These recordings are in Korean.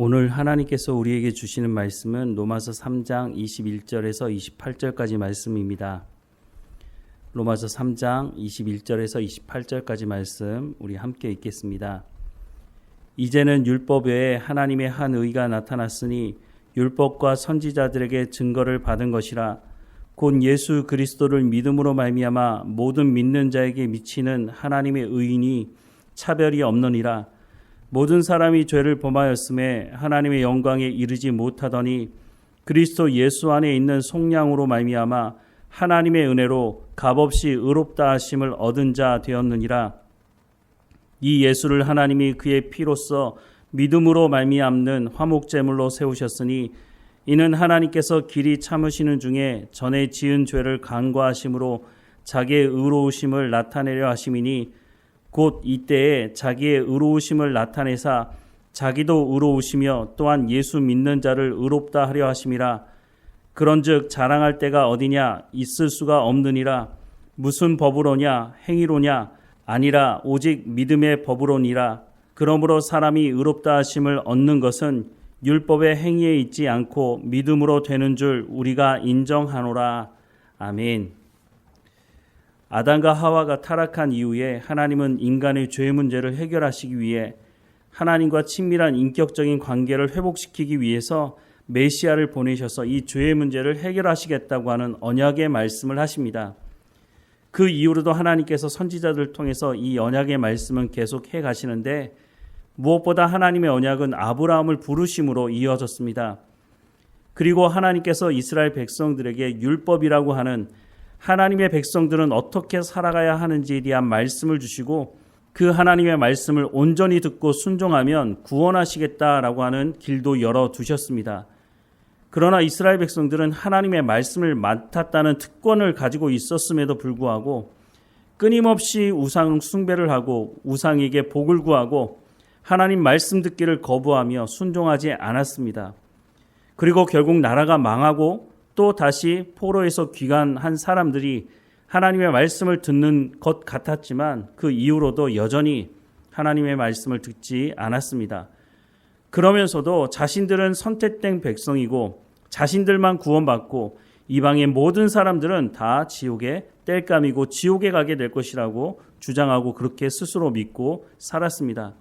오늘 하나님께서 우리에게 주시는 말씀은 로마서 3장 21절에서 28절까지 말씀입니다. 로마서 3장 21절에서 28절까지 말씀 우리 함께 읽겠습니다. 이제는 율법 외에 하나님의 한 의가 나타났으니 율법과 선지자들에게 증거를 받은 것이라. 곧 예수 그리스도를 믿음으로 말미암아 모든 믿는 자에게 미치는 하나님의 의인이 차별이 없느니라. 모든 사람이 죄를 범하였음에 하나님의 영광에 이르지 못하더니 그리스도 예수 안에 있는 속량으로 말미암아 하나님의 은혜로 값없이 의롭다 하심을 얻은 자 되었느니라. 이 예수를 하나님이 그의 피로써 믿음으로 말미암는 화목제물로 세우셨으니 이는 하나님께서 길이 참으시는 중에 전에 지은 죄를 간과하심으로 자기의 의로우심을 나타내려 하심이니 곧 이때에 자기의 의로우심을 나타내사 자기도 의로우시며 또한 예수 믿는 자를 의롭다 하려 하심이라. 그런즉 자랑할 때가 어디냐? 있을 수가 없느니라. 무슨 법으로냐? 행위로냐? 아니라 오직 믿음의 법으로니라. 그러므로 사람이 의롭다 하심을 얻는 것은 율법의 행위에 있지 않고 믿음으로 되는 줄 우리가 인정하노라. 아멘. 아담과 하와가 타락한 이후에 하나님은 인간의 죄 문제를 해결하시기 위해 하나님과 친밀한 인격적인 관계를 회복시키기 위해서 메시아를 보내셔서 이 죄의 문제를 해결하시겠다고 하는 언약의 말씀을 하십니다. 그 이후로도 하나님께서 선지자들을 통해서 이 언약의 말씀은 계속 해가시는데 무엇보다 하나님의 언약은 아브라함을 부르심으로 이어졌습니다. 그리고 하나님께서 이스라엘 백성들에게 율법이라고 하는 하나님의 백성들은 어떻게 살아가야 하는지에 대한 말씀을 주시고 그 하나님의 말씀을 온전히 듣고 순종하면 구원하시겠다라고 하는 길도 열어두셨습니다. 그러나 이스라엘 백성들은 하나님의 말씀을 맡았다는 특권을 가지고 있었음에도 불구하고 끊임없이 우상 숭배를 하고 우상에게 복을 구하고 하나님 말씀 듣기를 거부하며 순종하지 않았습니다. 그리고 결국 나라가 망하고 또 다시 포로에서 귀환한 사람들이 하나님의 말씀을 듣는 것 같았지만 그 이후로도 여전히 하나님의 말씀을 듣지 않았습니다. 그러면서도 자신들은 선택된 백성이고 자신들만 구원받고 이방의 모든 사람들은 다 지옥의 땔감이고 지옥에 가게 될 것이라고 주장하고 그렇게 스스로 믿고 살았습니다.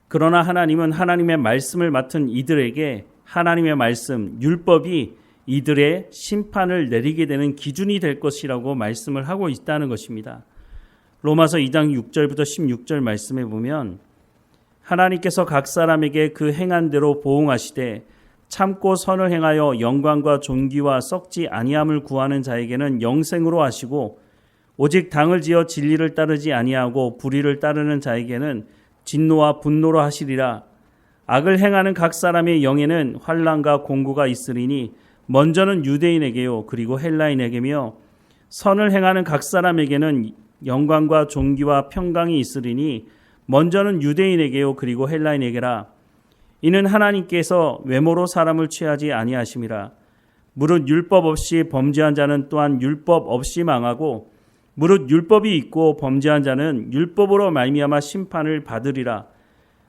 그러나 하나님은 하나님의 말씀을 맡은 이들에게 하나님의 말씀, 율법이 이들의 심판을 내리게 되는 기준이 될 것이라고 말씀을 하고 있다는 것입니다. 로마서 2장 6절부터 16절 말씀에 보면 하나님께서 각 사람에게 그 행한 대로 보응하시되 참고 선을 행하여 영광과 존귀와 썩지 아니함을 구하는 자에게는 영생으로 하시고 오직 당을 지어 진리를 따르지 아니하고 불의를 따르는 자에게는 진노와 분노로 하시리라. 악을 행하는 각 사람의 영에는 환난과 공고가 있으리니 먼저는 유대인에게요 그리고 헬라인에게며 선을 행하는 각 사람에게는 영광과 존귀와 평강이 있으리니 먼저는 유대인에게요 그리고 헬라인에게라. 이는 하나님께서 외모로 사람을 취하지 아니하심이라. 무릇 율법 없이 범죄한 자는 또한 율법 없이 망하고 무릇 율법이 있고 범죄한 자는 율법으로 말미암아 심판을 받으리라.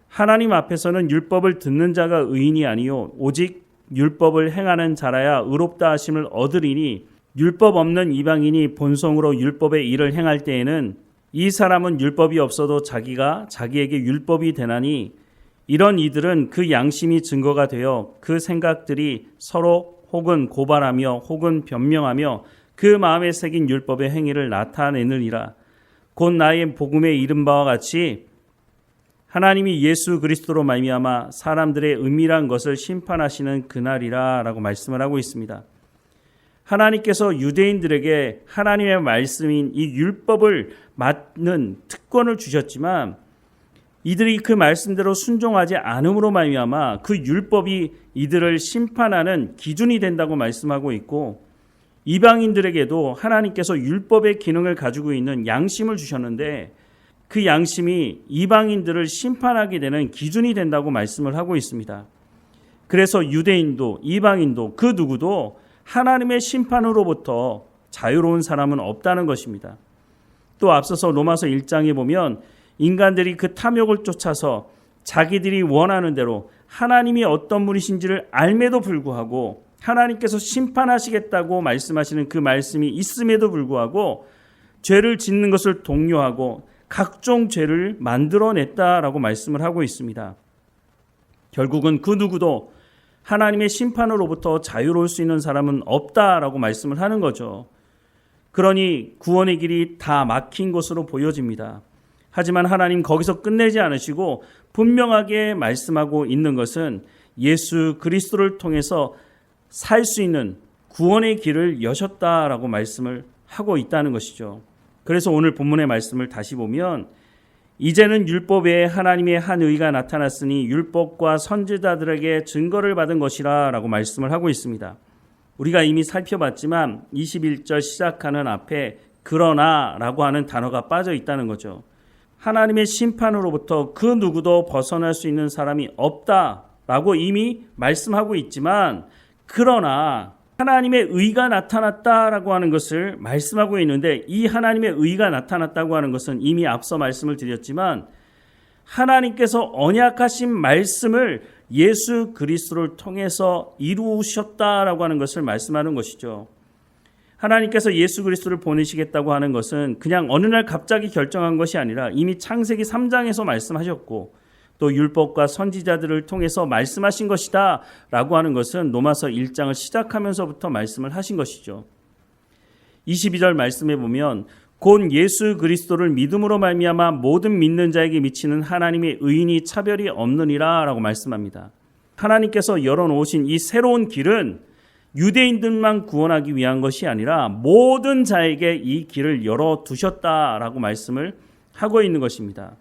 하나님 앞에서는 율법을 듣는 자가 의인이 아니요 오직 율법을 행하는 자라야 의롭다 하심을 얻으리니 율법 없는 이방인이 본성으로 율법의 일을 행할 때에는 이 사람은 율법이 없어도 자기가 자기에게 율법이 되나니 이런 이들은 그 양심이 증거가 되어 그 생각들이 서로 혹은 고발하며 혹은 변명하며 그 마음에 새긴 율법의 행위를 나타내느니라. 곧 나의 복음에 이른 바와 같이 하나님이 예수 그리스도로 말미암아 사람들의 은밀한 것을 심판하시는 그날이라 라고 말씀을 하고 있습니다. 하나님께서 유대인들에게 하나님의 말씀인 이 율법을 맡는 특권을 주셨지만 이들이 그 말씀대로 순종하지 않음으로 말미암아 그 율법이 이들을 심판하는 기준이 된다고 말씀하고 있고 이방인들에게도 하나님께서 율법의 기능을 가지고 있는 양심을 주셨는데 그 양심이 이방인들을 심판하게 되는 기준이 된다고 말씀을 하고 있습니다. 그래서 유대인도 이방인도 그 누구도 하나님의 심판으로부터 자유로운 사람은 없다는 것입니다. 또 앞서서 로마서 1장에 보면 인간들이 그 탐욕을 쫓아서 자기들이 원하는 대로 하나님이 어떤 분이신지를 알매도 불구하고 하나님께서 심판하시겠다고 말씀하시는 그 말씀이 있음에도 불구하고 죄를 짓는 것을 독려하고 각종 죄를 만들어냈다라고 말씀을 하고 있습니다. 결국은 그 누구도 하나님의 심판으로부터 자유로울 수 있는 사람은 없다라고 말씀을 하는 거죠. 그러니 구원의 길이 다 막힌 것으로 보여집니다. 하지만 하나님 거기서 끝내지 않으시고 분명하게 말씀하고 있는 것은 예수 그리스도를 통해서 살 수 있는 구원의 길을 여셨다라고 말씀을 하고 있다는 것이죠. 그래서 오늘 본문의 말씀을 다시 보면 이제는 율법 외에 하나님의 한 의가 나타났으니 율법과 선지자들에게 증거를 받은 것이라 라고 말씀을 하고 있습니다. 우리가 이미 살펴봤지만 21절 시작하는 앞에 그러나 라고 하는 단어가 빠져 있다는 거죠. 하나님의 심판으로부터 그 누구도 벗어날 수 있는 사람이 없다라고 이미 말씀하고 있지만 그러나 하나님의 의가 나타났다라고 하는 것을 말씀하고 있는데 이 하나님의 의가 나타났다고 하는 것은 이미 앞서 말씀을 드렸지만 하나님께서 언약하신 말씀을 예수 그리스도를 통해서 이루셨다라고 하는 것을 말씀하는 것이죠. 하나님께서 예수 그리스도를 보내시겠다고 하는 것은 그냥 어느 날 갑자기 결정한 것이 아니라 이미 창세기 3장에서 말씀하셨고 또 율법과 선지자들을 통해서 말씀하신 것이다 라고 하는 것은 로마서 1장을 시작하면서부터 말씀을 하신 것이죠. 22절 말씀에 보면 곧 예수 그리스도를 믿음으로 말미암아 모든 믿는 자에게 미치는 하나님의 의인이 차별이 없느니라 라고 말씀합니다. 하나님께서 열어놓으신 이 새로운 길은 유대인들만 구원하기 위한 것이 아니라 모든 자에게 이 길을 열어두셨다라고 말씀을 하고 있는 것입니다.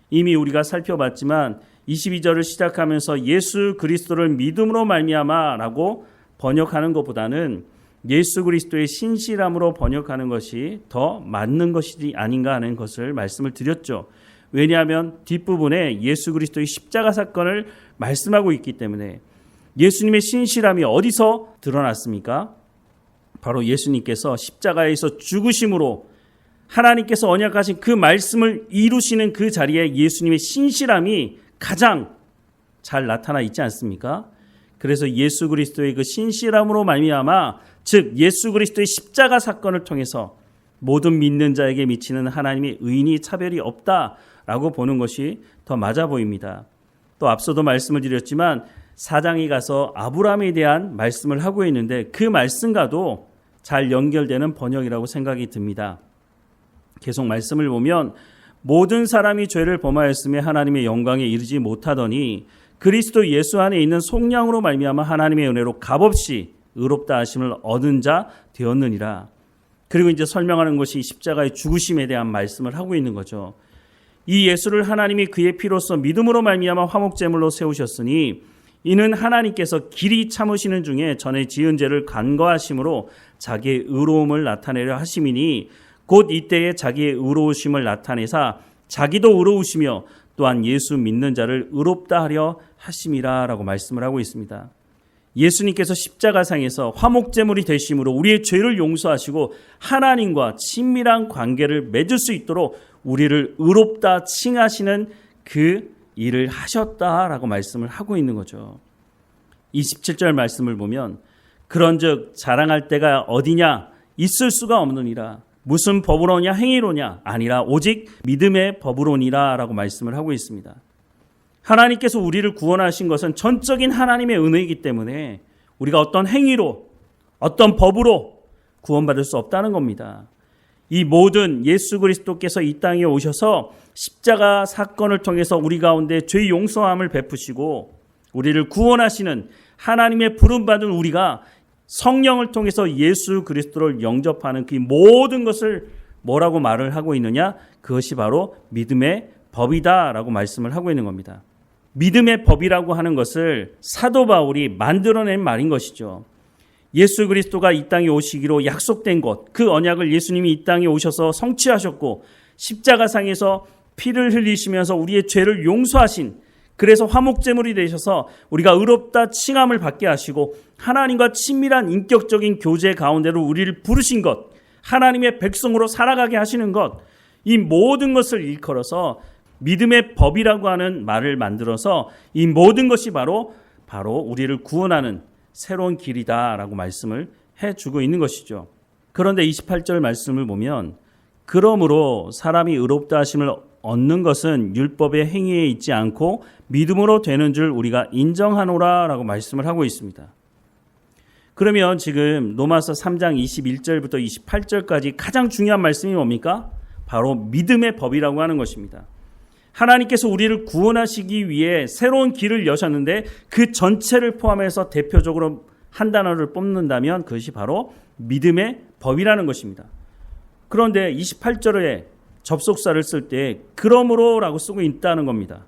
이미 우리가 살펴봤지만 22절을 시작하면서 예수 그리스도를 믿음으로 말미암아라고 번역하는 것보다는 예수 그리스도의 신실함으로 번역하는 것이 더 맞는 것이 아닌가 하는 것을 말씀을 드렸죠. 왜냐하면 뒷부분에 예수 그리스도의 십자가 사건을 말씀하고 있기 때문에 예수님의 신실함이 어디서 드러났습니까? 바로 예수님께서 십자가에서 죽으심으로 하나님께서 언약하신 그 말씀을 이루시는 그 자리에 예수님의 신실함이 가장 잘 나타나 있지 않습니까? 그래서 예수 그리스도의 그 신실함으로 말미암아 즉 예수 그리스도의 십자가 사건을 통해서 모든 믿는 자에게 미치는 하나님의 의인이 차별이 없다라고 보는 것이 더 맞아 보입니다. 또 앞서도 말씀을 드렸지만 4장에 가서 아브라함에 대한 말씀을 하고 있는데 그 말씀과도 잘 연결되는 번역이라고 생각이 듭니다. 계속 말씀을 보면 모든 사람이 죄를 범하였으며 하나님의 영광에 이르지 못하더니 그리스도 예수 안에 있는 속량으로 말미암아 하나님의 은혜로 값없이 의롭다 하심을 얻은 자 되었느니라. 그리고 이제 설명하는 것이 십자가의 죽으심에 대한 말씀을 하고 있는 거죠. 이 예수를 하나님이 그의 피로써 믿음으로 말미암아 화목제물로 세우셨으니 이는 하나님께서 길이 참으시는 중에 전에 지은 죄를 간과하심으로 자기의 의로움을 나타내려 하심이니 곧 이때에 자기의 의로우심을 나타내사 자기도 의로우시며 또한 예수 믿는 자를 의롭다 하려 하심이라 라고 말씀을 하고 있습니다. 예수님께서 십자가상에서 화목제물이 되심으로 우리의 죄를 용서하시고 하나님과 친밀한 관계를 맺을 수 있도록 우리를 의롭다 칭하시는 그 일을 하셨다라고 말씀을 하고 있는 거죠. 27절 말씀을 보면 그런즉 자랑할 때가 어디냐 있을 수가 없느니라. 무슨 법으로냐 행위로냐 아니라 오직 믿음의 법으로니라 라고 말씀을 하고 있습니다. 하나님께서 우리를 구원하신 것은 전적인 하나님의 은혜이기 때문에 우리가 어떤 행위로 어떤 법으로 구원받을 수 없다는 겁니다. 이 모든 예수 그리스도께서 이 땅에 오셔서 십자가 사건을 통해서 우리 가운데 죄 용서함을 베푸시고 우리를 구원하시는 하나님의 부름받은 우리가 성령을 통해서 예수 그리스도를 영접하는 그 모든 것을 뭐라고 말을 하고 있느냐? 그것이 바로 믿음의 법이다라고 말씀을 하고 있는 겁니다. 믿음의 법이라고 하는 것을 사도 바울이 만들어낸 말인 것이죠. 예수 그리스도가 이 땅에 오시기로 약속된 것, 그 언약을 예수님이 이 땅에 오셔서 성취하셨고 십자가상에서 피를 흘리시면서 우리의 죄를 용서하신 그래서 화목제물이 되셔서 우리가 의롭다 칭함을 받게 하시고 하나님과 친밀한 인격적인 교제 가운데로 우리를 부르신 것, 하나님의 백성으로 살아가게 하시는 것, 이 모든 것을 일컬어서 믿음의 법이라고 하는 말을 만들어서 이 모든 것이 바로 우리를 구원하는 새로운 길이다라고 말씀을 해주고 있는 것이죠. 그런데 28절 말씀을 보면 그러므로 사람이 의롭다 하심을 얻는 것은 율법의 행위에 있지 않고 믿음으로 되는 줄 우리가 인정하노라 라고 말씀을 하고 있습니다. 그러면 지금 로마서 3장 21절부터 28절까지 가장 중요한 말씀이 뭡니까? 바로 믿음의 법이라고 하는 것입니다. 하나님께서 우리를 구원하시기 위해 새로운 길을 여셨는데 그 전체를 포함해서 대표적으로 한 단어를 뽑는다면 그것이 바로 믿음의 법이라는 것입니다. 그런데 28절에 접속사를 쓸 때 그러므로라고 쓰고 있다는 겁니다.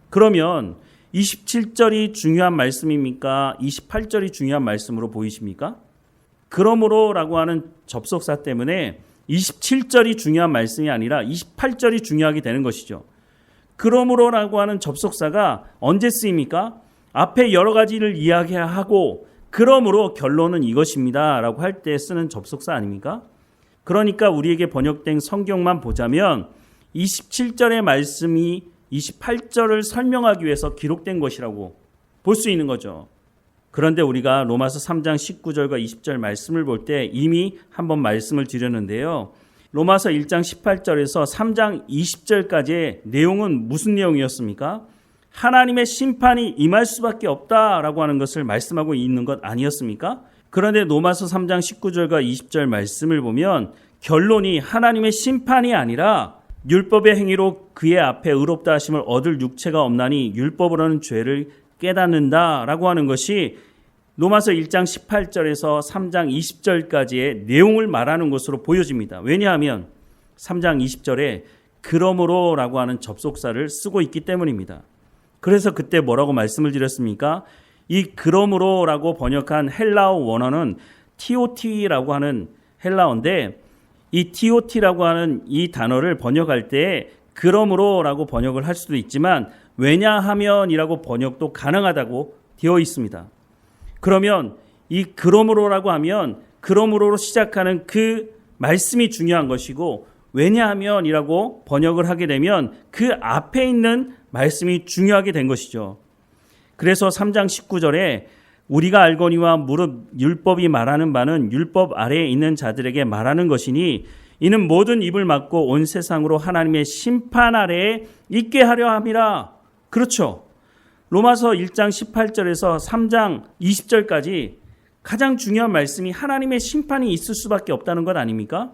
그러면 27절이 중요한 말씀입니까? 28절이 중요한 말씀으로 보이십니까? 그러므로라고 하는 접속사 때문에 27절이 중요한 말씀이 아니라 28절이 중요하게 되는 것이죠. 그러므로라고 하는 접속사가 언제 쓰입니까? 앞에 여러 가지를 이야기하고 그러므로 결론은 이것입니다 라고 할 때 쓰는 접속사 아닙니까? 그러니까 우리에게 번역된 성경만 보자면 27절의 말씀이 28절을 설명하기 위해서 기록된 것이라고 볼 수 있는 거죠. 그런데 우리가 로마서 3장 19절과 20절 말씀을 볼 때 이미 한번 말씀을 드렸는데요. 로마서 1장 18절에서 3장 20절까지의 내용은 무슨 내용이었습니까? 하나님의 심판이 임할 수밖에 없다라고 하는 것을 말씀하고 있는 것 아니었습니까? 그런데 로마서 3장 19절과 20절 말씀을 보면 결론이 하나님의 심판이 아니라 율법의 행위로 그의 앞에 의롭다 하심을 얻을 육체가 없나니 율법으로는 죄를 깨닫는다라고 하는 것이 로마서 1장 18절에서 3장 20절까지의 내용을 말하는 것으로 보여집니다. 왜냐하면 3장 20절에 그러므로라고 하는 접속사를 쓰고 있기 때문입니다. 그래서 그때 뭐라고 말씀을 드렸습니까? 이 그러므로라고 번역한 헬라어 원어는 TOT라고 하는 헬라어인데 이 TOT라고 하는 이 단어를 번역할 때 그러므로라고 번역을 할 수도 있지만 왜냐하면이라고 번역도 가능하다고 되어 있습니다. 그러면 이 그러므로라고 하면 그러므로로 시작하는 그 말씀이 중요한 것이고 왜냐하면이라고 번역을 하게 되면 그 앞에 있는 말씀이 중요하게 된 것이죠. 그래서 3장 19절에 우리가 알거니와 무릇 율법이 말하는 바는 율법 아래에 있는 자들에게 말하는 것이니 이는 모든 입을 막고 온 세상으로 하나님의 심판 아래에 있게 하려 함이라. 그렇죠. 로마서 1장 18절에서 3장 20절까지 가장 중요한 말씀이 하나님의 심판이 있을 수밖에 없다는 것 아닙니까?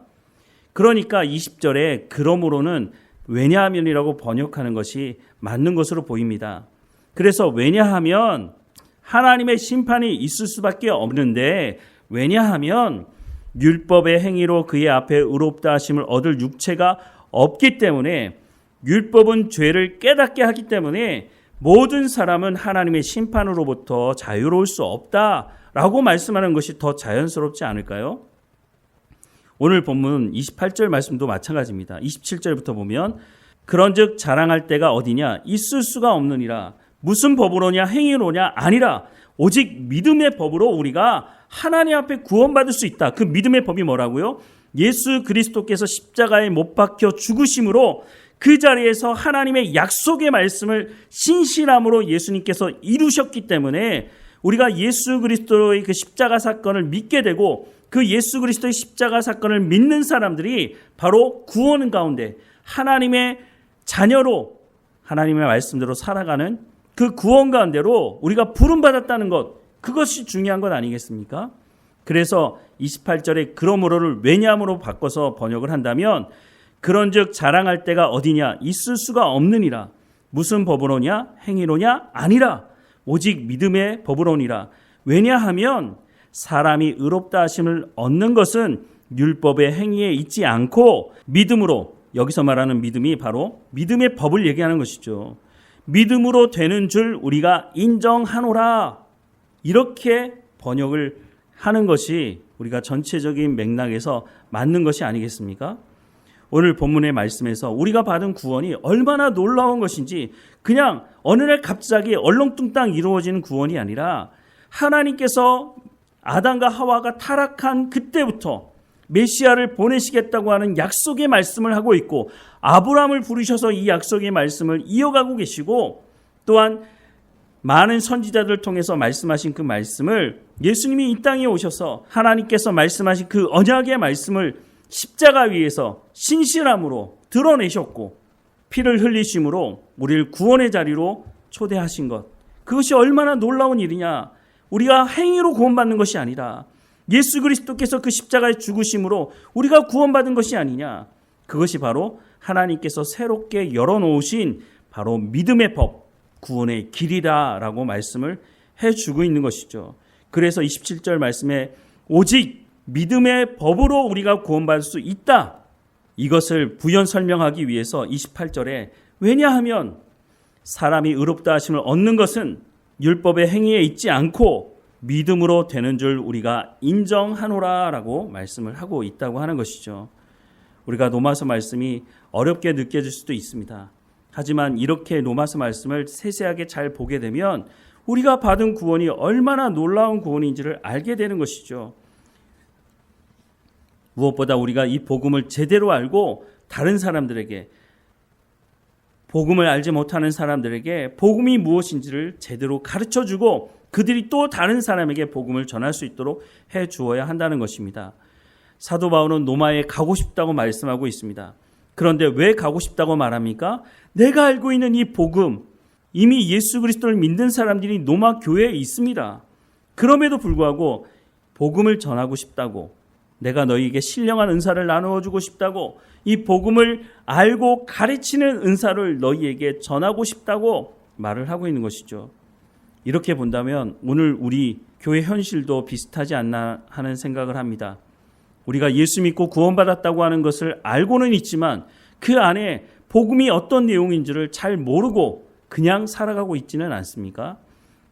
그러니까 20절에 그러므로는 왜냐하면이라고 번역하는 것이 맞는 것으로 보입니다. 그래서 왜냐하면 하나님의 심판이 있을 수밖에 없는데 왜냐하면 율법의 행위로 그의 앞에 의롭다 하심을 얻을 육체가 없기 때문에 율법은 죄를 깨닫게 하기 때문에 모든 사람은 하나님의 심판으로부터 자유로울 수 없다라고 말씀하는 것이 더 자연스럽지 않을까요? 오늘 본문 28절 말씀도 마찬가지입니다. 27절부터 보면 그런즉 자랑할 때가 어디냐 있을 수가 없느니라. 무슨 법으로냐 행위로냐 아니라 오직 믿음의 법으로 우리가 하나님 앞에 구원받을 수 있다. 그 믿음의 법이 뭐라고요? 예수 그리스도께서 십자가에 못 박혀 죽으심으로 그 자리에서 하나님의 약속의 말씀을 신실함으로 예수님께서 이루셨기 때문에 우리가 예수 그리스도의 그 십자가 사건을 믿게 되고 그 예수 그리스도의 십자가 사건을 믿는 사람들이 바로 구원 가운데 하나님의 자녀로 하나님의 말씀대로 살아가는 그 구원 가운데로 우리가 부름받았다는 것, 그것이 중요한 것 아니겠습니까? 그래서 28절에 그러므로를 왜냐함으로 바꿔서 번역을 한다면 그런즉 자랑할 때가 어디냐 있을 수가 없느니라. 무슨 법으로냐 행위로냐 아니라 오직 믿음의 법으로니라. 왜냐하면 사람이 의롭다 하심을 얻는 것은 율법의 행위에 있지 않고 믿음으로, 여기서 말하는 믿음이 바로 믿음의 법을 얘기하는 것이죠. 믿음으로 되는 줄 우리가 인정하노라. 이렇게 번역을 하는 것이 우리가 전체적인 맥락에서 맞는 것이 아니겠습니까? 오늘 본문의 말씀에서 우리가 받은 구원이 얼마나 놀라운 것인지 그냥 어느 날 갑자기 얼렁뚱땅 이루어지는 구원이 아니라 하나님께서 아담과 하와가 타락한 그때부터 메시아를 보내시겠다고 하는 약속의 말씀을 하고 있고, 아브라함을 부르셔서 이 약속의 말씀을 이어가고 계시고, 또한 많은 선지자들을 통해서 말씀하신 그 말씀을 예수님이 이 땅에 오셔서 하나님께서 말씀하신 그 언약의 말씀을 십자가 위에서 신실함으로 드러내셨고, 피를 흘리심으로 우리를 구원의 자리로 초대하신 것, 그것이 얼마나 놀라운 일이냐. 우리가 행위로 구원받는 것이 아니라 예수 그리스도께서 그 십자가에 죽으심으로 우리가 구원받은 것이 아니냐. 그것이 바로 하나님께서 새롭게 열어놓으신 바로 믿음의 법, 구원의 길이다라고 말씀을 해주고 있는 것이죠. 그래서 27절 말씀에 오직 믿음의 법으로 우리가 구원받을 수 있다, 이것을 부연 설명하기 위해서 28절에 왜냐하면 사람이 의롭다 하심을 얻는 것은 율법의 행위에 있지 않고 믿음으로 되는 줄 우리가 인정하노라 라고 말씀을 하고 있다고 하는 것이죠. 우리가 로마서 말씀이 어렵게 느껴질 수도 있습니다. 하지만 이렇게 로마서 말씀을 세세하게 잘 보게 되면 우리가 받은 구원이 얼마나 놀라운 구원인지를 알게 되는 것이죠. 무엇보다 우리가 이 복음을 제대로 알고 다른 사람들에게, 복음을 알지 못하는 사람들에게 복음이 무엇인지를 제대로 가르쳐주고 그들이 또 다른 사람에게 복음을 전할 수 있도록 해주어야 한다는 것입니다. 사도 바울은 로마에 가고 싶다고 말씀하고 있습니다. 그런데 왜 가고 싶다고 말합니까? 내가 알고 있는 이 복음, 이미 예수 그리스도를 믿는 사람들이 로마 교회에 있습니다. 그럼에도 불구하고 복음을 전하고 싶다고, 내가 너희에게 신령한 은사를 나누어주고 싶다고, 이 복음을 알고 가르치는 은사를 너희에게 전하고 싶다고 말을 하고 있는 것이죠. 이렇게 본다면 오늘 우리 교회 현실도 비슷하지 않나 하는 생각을 합니다. 우리가 예수 믿고 구원받았다고 하는 것을 알고는 있지만 그 안에 복음이 어떤 내용인지를 잘 모르고 그냥 살아가고 있지는 않습니까?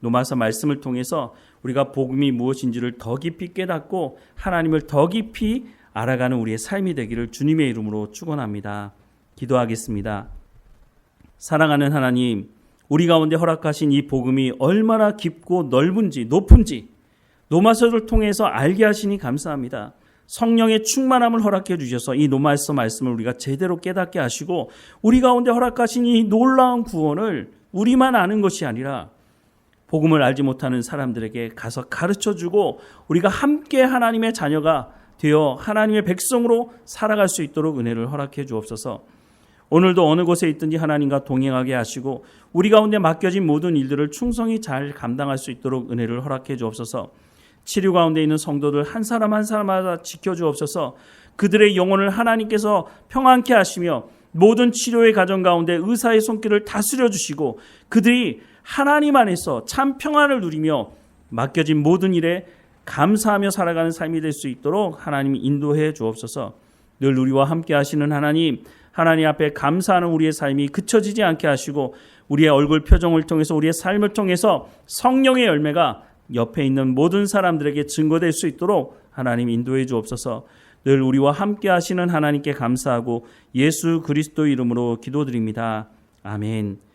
로마서 말씀을 통해서 우리가 복음이 무엇인지를 더 깊이 깨닫고 하나님을 더 깊이 알아가는 우리의 삶이 되기를 주님의 이름으로 축원합니다. 기도하겠습니다. 사랑하는 하나님, 우리 가운데 허락하신 이 복음이 얼마나 깊고 넓은지 높은지 로마서를 통해서 알게 하시니 감사합니다. 성령의 충만함을 허락해 주셔서 이 로마서 말씀을 우리가 제대로 깨닫게 하시고 우리 가운데 허락하신 이 놀라운 구원을 우리만 아는 것이 아니라 복음을 알지 못하는 사람들에게 가서 가르쳐주고 우리가 함께 하나님의 자녀가 되어 하나님의 백성으로 살아갈 수 있도록 은혜를 허락해 주옵소서. 오늘도 어느 곳에 있든지 하나님과 동행하게 하시고 우리 가운데 맡겨진 모든 일들을 충성히 잘 감당할 수 있도록 은혜를 허락해 주옵소서. 치료 가운데 있는 성도들 한 사람 한 사람마다 지켜주옵소서. 그들의 영혼을 하나님께서 평안케 하시며 모든 치료의 과정 가운데 의사의 손길을 다스려 주시고 그들이 하나님 안에서 참 평안을 누리며 맡겨진 모든 일에 감사하며 살아가는 삶이 될 수 있도록 하나님이 인도해 주옵소서. 늘 우리와 함께 하시는 하나님, 하나님 앞에 감사하는 우리의 삶이 그쳐지지 않게 하시고 우리의 얼굴 표정을 통해서 우리의 삶을 통해서 성령의 열매가 옆에 있는 모든 사람들에게 증거될 수 있도록 하나님 인도해 주옵소서. 늘 우리와 함께 하시는 하나님께 감사하고 예수 그리스도 이름으로 기도드립니다. 아멘.